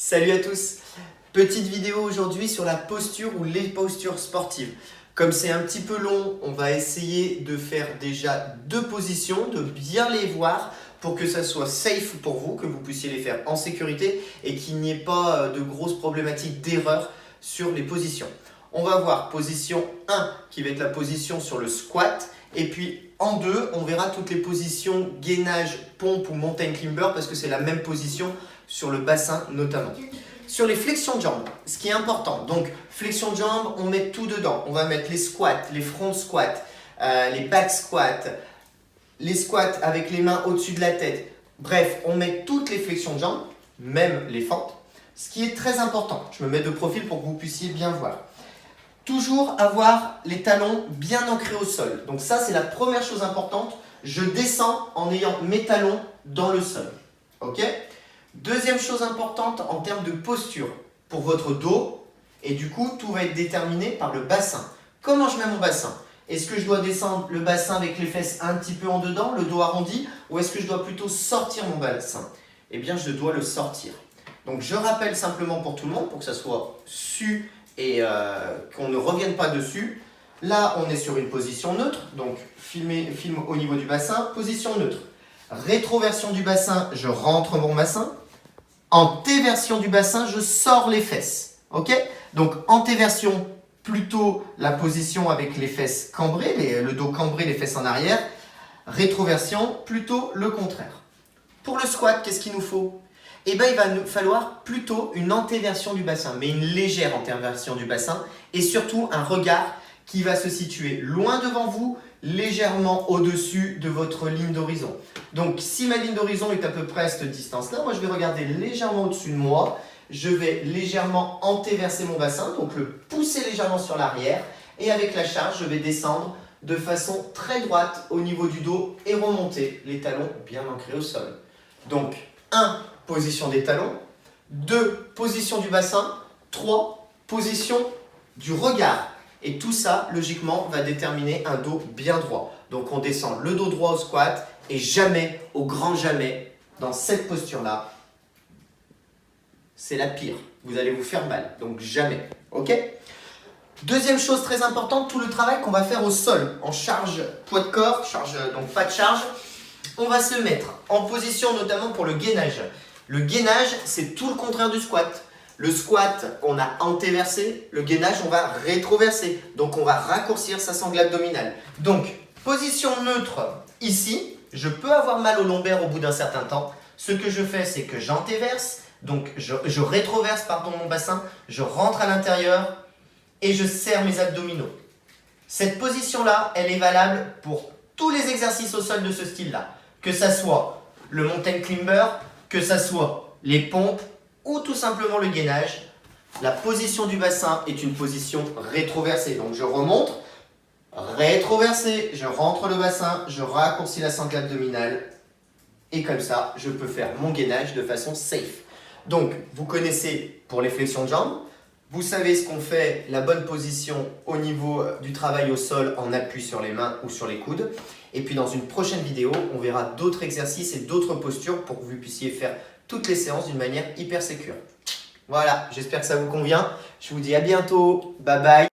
Salut à tous! Petite vidéo aujourd'hui sur la posture ou les postures sportives. Comme c'est un petit peu long, on va essayer de faire déjà deux positions, de bien les voir pour que ça soit safe pour vous, que vous puissiez les faire en sécurité et qu'il n'y ait pas de grosses problématiques d'erreur sur les positions. On va voir position 1 qui va être la position sur le squat et puis en 2, on verra toutes les positions gainage, pompe ou mountain climber parce que c'est la même position sur le bassin notamment. Sur les flexions de jambes, ce qui est important, donc flexion de jambes, on met tout dedans. On va mettre les squats, les front squats, les back squats, les squats avec les mains au-dessus de la tête. Bref, on met toutes les flexions de jambes, même les fentes. Ce qui est très important, je me mets de profil pour que vous puissiez bien voir. Toujours avoir les talons bien ancrés au sol. Donc ça, c'est la première chose importante. Je descends en ayant mes talons dans le sol. Ok ? Deuxième chose importante en termes de posture pour votre dos. Et du coup, tout va être déterminé par le bassin. Comment je mets mon bassin ? Est-ce que je dois descendre le bassin avec les fesses un petit peu en dedans, le dos arrondi, ou est-ce que je dois plutôt sortir mon bassin ? Eh bien, je dois le sortir. Donc, je rappelle simplement pour tout le monde, pour que ça soit su et qu'on ne revienne pas dessus. Là, on est sur une position neutre, donc filme au niveau du bassin, position neutre. Rétroversion du bassin, je rentre mon bassin. Antéversion du bassin, je sors les fesses. Ok ? Donc, antéversion, plutôt la position avec les fesses cambrées, le dos cambré, les fesses en arrière. Rétroversion, plutôt le contraire. Pour le squat, qu'est-ce qu'il nous faut ? Eh bien, il va nous falloir plutôt une antéversion du bassin, mais une légère antéversion du bassin et surtout un regard qui va se situer loin devant vous, légèrement au-dessus de votre ligne d'horizon. Donc, si ma ligne d'horizon est à peu près à cette distance-là, moi je vais regarder légèrement au-dessus de moi, je vais légèrement antéverser mon bassin, donc le pousser légèrement sur l'arrière et avec la charge, je vais descendre de façon très droite au niveau du dos et remonter les talons bien ancrés au sol. Donc, 1. Position des talons. 2. Position du bassin. 3. Position du regard. Et tout ça, logiquement, va déterminer un dos bien droit. Donc, on descend le dos droit au squat et jamais, au grand jamais, dans cette posture-là, c'est la pire. Vous allez vous faire mal. Donc, jamais. OK ? Deuxième chose très importante, tout le travail qu'on va faire au sol, en charge poids de corps, donc pas de charge, on va se mettre en position notamment pour le gainage. Le gainage, c'est tout le contraire du squat. Le squat, on a antéversé. Le gainage, on va rétroverser. Donc, on va raccourcir sa sangle abdominale. Donc, position neutre ici. Je peux avoir mal au lombaire au bout d'un certain temps. Ce que je fais, c'est que j'antéverse. Donc, je rétroverse mon bassin. Je rentre à l'intérieur et je serre mes abdominaux. Cette position-là, elle est valable pour tous les exercices au sol de ce style-là. Que ça soit le mountain climber, que ça soit les pompes ou tout simplement le gainage, la position du bassin est une position rétroversée. Donc je remonte, rétroversé, je rentre le bassin, je raccourcis la sangle abdominale et comme ça, je peux faire mon gainage de façon safe. Donc, vous connaissez pour les flexions de jambes, vous savez ce qu'on fait, la bonne position au niveau du travail au sol en appui sur les mains ou sur les coudes. Et puis dans une prochaine vidéo, on verra d'autres exercices et d'autres postures pour que vous puissiez faire toutes les séances d'une manière hyper sécure. Voilà, j'espère que ça vous convient. Je vous dis à bientôt. Bye bye.